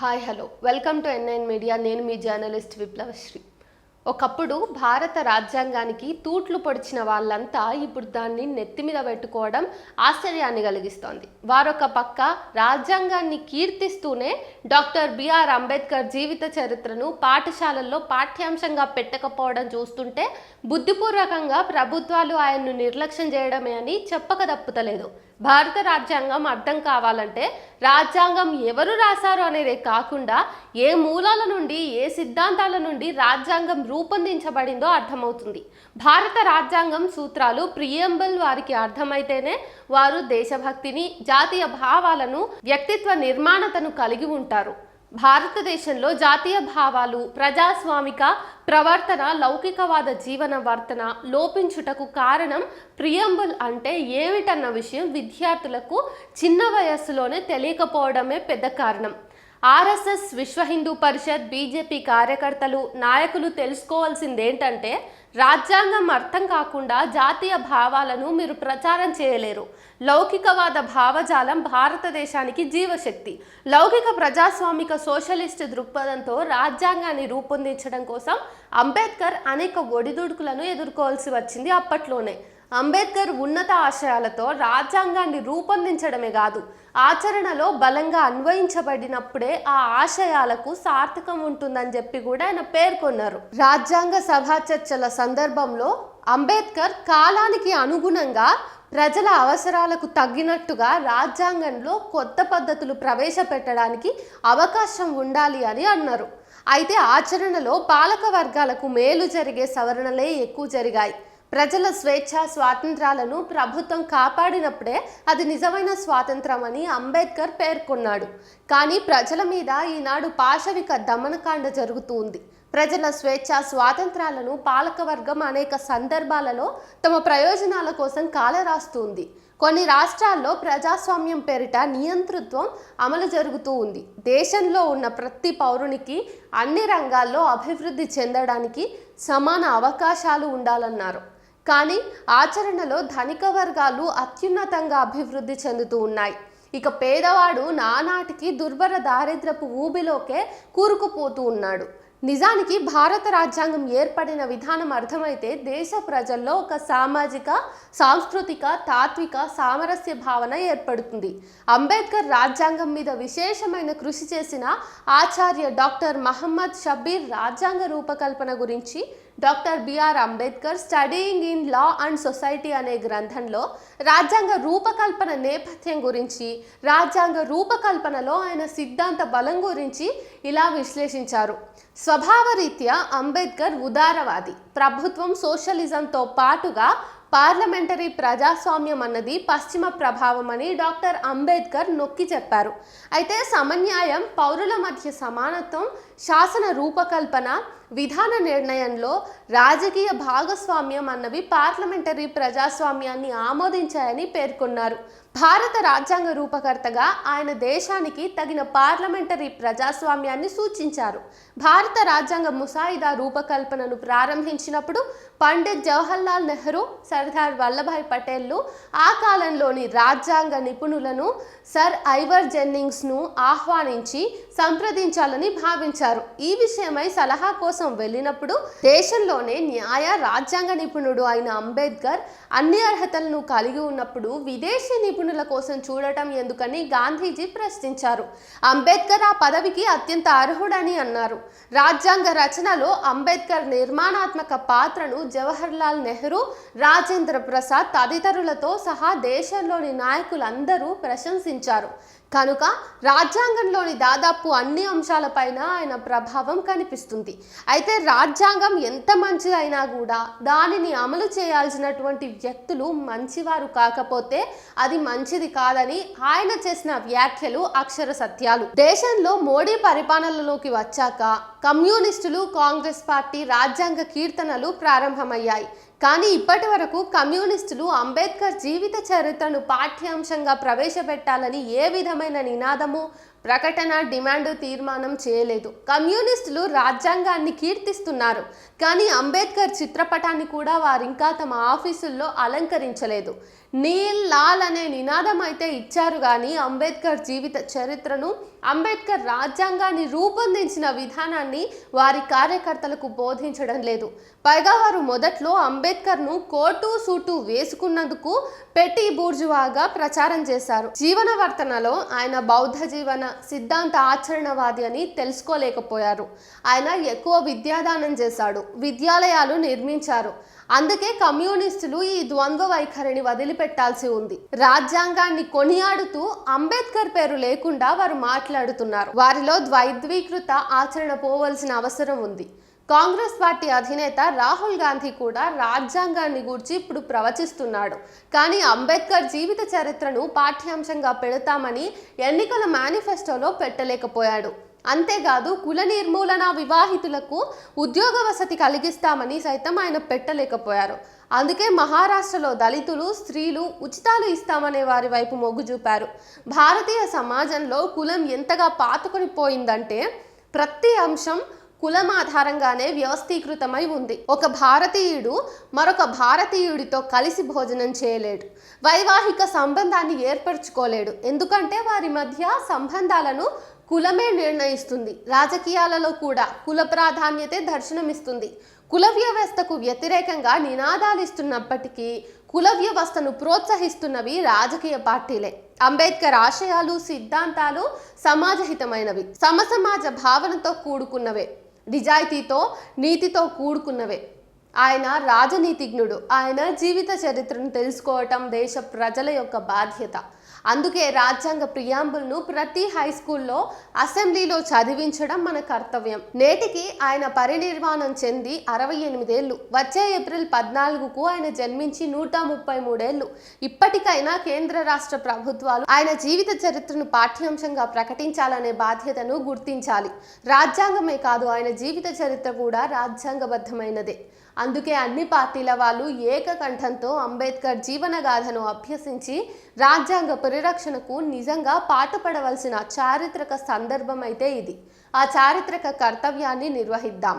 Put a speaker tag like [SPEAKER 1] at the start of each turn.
[SPEAKER 1] Hi hello welcome to NIN media. నేను మీ journalist విప్లవశ్రీ. ఒకప్పుడు భారత రాజ్యాంగానికి తూట్లు పొడిచిన వాళ్ళంతా ఇప్పుడు దాన్ని నెత్తి మీద పెట్టుకోవడం ఆశ్చర్యాన్ని కలిగిస్తోంది. వారొక పక్క రాజ్యాంగాన్ని కీర్తిస్తూనే డాక్టర్ బిఆర్ అంబేద్కర్ జీవిత చరిత్రను పాఠశాలల్లో పాఠ్యాంశంగా పెట్టకపోవడం చూస్తుంటే బుద్ధిపూర్వకంగా ప్రభుత్వాలు ఆయన్ను నిర్లక్ష్యం చేయడమే అని చెప్పక తప్పుతలేదు. భారత రాజ్యాంగం అర్థం కావాలంటే రాజ్యాంగం ఎవరు రాశారు అనేదే కాకుండా ఏ మూలాల నుండి ఏ సిద్ధాంతాల నుండి రాజ్యాంగం రూపొందించబడిందో అర్థమవుతుంది. భారత రాజ్యాంగం సూత్రాలు ప్రియంబుల్ వారికి అర్థమైతేనే వారు దేశభక్తిని, జాతీయ భావాలను, వ్యక్తిత్వ నిర్మాణతను కలిగి ఉంటారు. భారతదేశంలో జాతీయ భావాలు, ప్రజాస్వామిక ప్రవర్తన, లౌకికవాద జీవన వర్తన లోపించుటకు కారణం ప్రియంబుల్ అంటే ఏమిటన్న విషయం విద్యార్థులకు చిన్న వయస్సులోనే తెలియకపోవడమే పెద్ద కారణం. ఆర్ఎస్ఎస్, విశ్వ హిందూ పరిషత్, బీజేపీ కార్యకర్తలు, నాయకులు తెలుసుకోవాల్సిందేంటంటే రాజ్యాంగం అర్థం కాకుండా జాతీయ భావాలను మీరు ప్రచారం చేయలేరు. లౌకికవాద భావజాలం భారతదేశానికి జీవశక్తి. లౌకిక ప్రజాస్వామిక సోషలిస్ట్ దృక్పథంతో రాజ్యాంగాన్ని రూపొందించడం కోసం అంబేద్కర్ అనేక ఒడిదుడుకులను ఎదుర్కోవాల్సి వచ్చింది. అప్పట్లోనే అంబేద్కర్ ఉన్నత ఆశయాలతో రాజ్యాంగాన్ని రూపొందించడమే కాదు, ఆచరణలో బలంగా అన్వయించబడినప్పుడే ఆ ఆశయాలకు సార్థకం ఉంటుందని చెప్పి కూడా ఆయన పేర్కొన్నారు. రాజ్యాంగ సభా చర్చల సందర్భంలో అంబేద్కర్ కాలానికి అనుగుణంగా ప్రజల అవసరాలకు తగ్గినట్టుగా రాజ్యాంగంలో కొత్త పద్ధతులు ప్రవేశపెట్టడానికి అవకాశం ఉండాలి అని అన్నారు. అయితే ఆచరణలో పాలక వర్గాలకు మేలు జరిగే సవరణలే ఎక్కువ జరిగాయి. ప్రజల స్వేచ్ఛ, స్వాతంత్రాలను ప్రభుత్వం కాపాడినప్పుడే అది నిజమైన స్వాతంత్రం అని అంబేద్కర్ పేర్కొన్నాడు. కానీ ప్రజల మీద ఈనాడు పాశవిక దమనకాండ జరుగుతూ ఉంది. ప్రజల స్వేచ్ఛ, స్వాతంత్రాలను పాలకవర్గం అనేక సందర్భాలలో తమ ప్రయోజనాల కోసం కాలరాస్తుంది. కొన్ని రాష్ట్రాల్లో ప్రజాస్వామ్యం పేరిట నియంతృత్వం అమలు జరుగుతూ ఉంది. దేశంలో ఉన్న ప్రతి పౌరునికి అన్ని రంగాల్లో అభివృద్ధి చెందడానికి సమాన అవకాశాలు ఉండాలన్నారు. కానీ ఆచరణలో ధనిక వర్గాలు అత్యున్నతంగా అభివృద్ధి చెందుతూ ఉన్నాయి. ఇక పేదవాడు నానాటికి దుర్భర దారిద్రపు ఊబిలోకే కూరుకుపోతూ ఉన్నాడు. నిజానికి భారత రాజ్యాంగం ఏర్పడిన విధానం అర్థమైతే దేశ ప్రజల్లో ఒక సామాజిక, సాంస్కృతిక, తాత్విక సామరస్య భావన ఏర్పడుతుంది. అంబేద్కర్ రాజ్యాంగం మీద విశేషమైన కృషి చేసిన ఆచార్య డాక్టర్ మహమ్మద్ షబీర్ రాజ్యాంగ రూపకల్పన గురించి doctor B R Ambedkar studying in law and society అనే గ్రంథంలో రాజ్యాంగ రూపకల్పన నేపథ్యం గురించి, రాజ్యాంగ రూపకల్పనలో ఆయన సిద్ధాంత బలం గురించి ఇలా విశ్లేషించారు. స్వభావరీత్యా అంబేద్కర్ ఉదారవాది. ప్రభుత్వం, సోషలిజంతో పాటుగా పార్లమెంటరీ ప్రజాస్వామ్యం అన్నది పశ్చిమ ప్రభావం అని డాక్టర్ అంబేద్కర్ నొక్కి చెప్పారు. అయితే సమన్యాయం, పౌరుల మధ్య సమానత్వం, శాసన రూపకల్పన, విధాన నిర్ణయంలో రాజకీయ భాగస్వామ్యం అన్నవి పార్లమెంటరీ ప్రజాస్వామ్యాన్ని ఆమోదించాయని పేర్కొన్నారు. భారత రాజ్యాంగ రూపకర్తగా ఆయన దేశానికి తగిన పార్లమెంటరీ ప్రజాస్వామ్యాన్ని సూచించారు. భారత రాజ్యాంగ ముసాయిదా రూపకల్పనను ప్రారంభించినప్పుడు పండిత్ జవహర్లాల్ నెహ్రూ, సర్దార్ వల్లభాయ్ పటేల్లు ఆ కాలంలోని రాజ్యాంగ నిపుణులను, సర్ ఐవర్ జెన్నింగ్స్ను ఆహ్వానించి సంప్రదించాలని భావించారు. ఈ విషయమై సలహా కోసం వెళ్ళినప్పుడు దేశంలోనే న్యాయ, రాజ్యాంగ నిపుణుడు అయిన అంబేద్కర్ అన్ని అర్హతలను కలిగి ఉన్నప్పుడు విదేశీ నిపుణుల కోసం చూడటం ఎందుకని గాంధీజీ ప్రశ్నించారు. అంబేద్కర్ ఆ పదవికి అత్యంత అర్హుడని అన్నారు. రాజ్యాంగ రచనలో అంబేద్కర్ నిర్మాణాత్మక పాత్రను జవహర్లాల్ నెహ్రూ, రాజేంద్ర ప్రసాద్ తదితరులతో సహా దేశంలోని నాయకులందరూ ప్రశంసించారు. కనుక రాజ్యాంగంలోని దాదాపు అన్ని అంశాలపైన ఆయన ప్రభావం కనిపిస్తుంది. అయితే రాజ్యాంగం ఎంత మంచిదైనా కూడా దానిని అమలు చేయాల్సినటువంటి వ్యక్తులు మంచివారు కాకపోతే అది మంచిది కాదని ఆయన చేసిన వ్యాఖ్యలు అక్షర సత్యాలు. దేశంలో మోడీ పరిపాలనలోకి వచ్చాక కమ్యూనిస్టులు, కాంగ్రెస్ పార్టీ రాజ్యాంగ కీర్తనలు ప్రారంభమయ్యాయి. కానీ ఇప్పటి వరకు కమ్యూనిస్టులు అంబేద్కర్ జీవిత చరిత్రను పాఠ్యాంశంగా ప్రవేశపెట్టాలని ఏ విధమైన నినాదము ప్రకటన, డిమాండ్, తీర్మానం చేయలేదు. కమ్యూనిస్టులు రాజ్యాంగాన్ని కీర్తిస్తున్నారు, కానీ అంబేద్కర్ చిత్రపటాన్ని కూడా వారింకా తమ ఆఫీసుల్లో అలంకరించలేదు. నీల్ లాల్ అనే నినాదం అయితే ఇచ్చారు, కానీ అంబేద్కర్ జీవిత చరిత్రను, అంబేద్కర్ రాజ్యాంగాన్ని రూపొందించిన విధానాన్ని వారి కార్యకర్తలకు బోధించడం లేదు. పైగా వారు మొదట్లో అంబేద్కర్ను కోటు సూటు వేసుకున్నందుకు పెట్టి బూర్జువాగా ప్రచారం చేశారు. జీవనవర్తనలో ఆయన బౌద్ధ జీవన సిద్ధాంత ఆచరణవాది అని తెలుసుకోలేకపోయారు. ఆయన ఎక్కువ విద్యాదానం చేశాడు, విద్యాలయాలు నిర్మించారు. అందుకే కమ్యూనిస్టులు ఈ ద్వంద్వ వైఖరిని వదిలిపెట్టాల్సి ఉంది. రాజ్యాంగాన్ని కొనియాడుతూ అంబేద్కర్ పేరు లేకుండా వారు మాట్లాడుతున్నారు. వారిలో ద్వైద్వీకృత ఆచరణ పోవలసిన అవసరం ఉంది. కాంగ్రెస్ పార్టీ అధినేత రాహుల్ గాంధీ కూడా రాజ్యాంగాన్ని గూర్చి ఇప్పుడు ప్రవచిస్తున్నాడు, కానీ అంబేద్కర్ జీవిత చరిత్రను పాఠ్యాంశంగా పెడతామని ఎన్నికల మేనిఫెస్టోలో పెట్టలేకపోయాడు. అంతేకాదు కుల నిర్మూలన, వివాహితులకు ఉద్యోగ వసతి కలిగిస్తామని సైతం ఆయన పెట్టలేకపోయారు. అందుకే మహారాష్ట్రలో దళితులు, స్త్రీలు ఉచితాలు ఇస్తామనే వారి వైపు మొగ్గు చూపారు. భారతీయ సమాజంలో కులం ఎంతగా పాతుకొని పోయిందంటే ప్రతి అంశం కులం ఆధారంగానే వ్యవస్థీకృతమై ఉంది. ఒక భారతీయుడు మరొక భారతీయుడితో కలిసి భోజనం చేయలేడు, వైవాహిక సంబంధాన్ని ఏర్పరచుకోలేడు. ఎందుకంటే వారి మధ్య సంబంధాలను కులమే నిర్ణయిస్తుంది. రాజకీయాలలో కూడా కుల ప్రాధాన్యతే దర్శనమిస్తుంది. కుల వ్యవస్థకు వ్యతిరేకంగా నినాదాలు ఇస్తున్నప్పటికీ కుల వ్యవస్థను ప్రోత్సహిస్తున్నవి రాజకీయ పార్టీలే. అంబేద్కర్ ఆశయాలు, సిద్ధాంతాలు సమాజహితమైనవి, సమసమాజ భావనతో కూడుకున్నవే, నిజాయితీతో, నీతితో కూడుకున్నవే. ఆయన రాజనీతిజ్ఞుడు. ఆయన జీవిత చరిత్రను తెలుసుకోవటం దేశ ప్రజల యొక్క బాధ్యత. అందుకే రాజ్యాంగ ప్రియాంబుల్ను ప్రతి హై స్కూల్లో, అసెంబ్లీలో చదివించడం మన కర్తవ్యం. నేటికి ఆయన పరినిర్వాణం చెంది 68 ఏళ్ళు. వచ్చే ఏప్రిల్ 14కు ఆయన జన్మించి 133 ఏళ్ళు. ఇప్పటికైనా కేంద్ర రాష్ట్ర ప్రభుత్వాలు ఆయన జీవిత చరిత్రను పాఠ్యాంశంగా ప్రకటించాలనే బాధ్యతను గుర్తించాలి. రాజ్యాంగమే కాదు, ఆయన జీవిత చరిత్ర కూడా రాజ్యాంగబద్ధమైనదే. అందుకే అన్ని పార్టీల వాళ్ళు ఏకకంఠంతో అంబేద్కర్ జీవనగాథను అభ్యసించి రాజ్యాంగ పరిరక్షణకు నిజంగా పాటుపడవలసిన చారిత్రక సందర్భం అయితే ఇది. ఆ చారిత్రక కర్తవ్యాన్ని నిర్వహిద్దాం.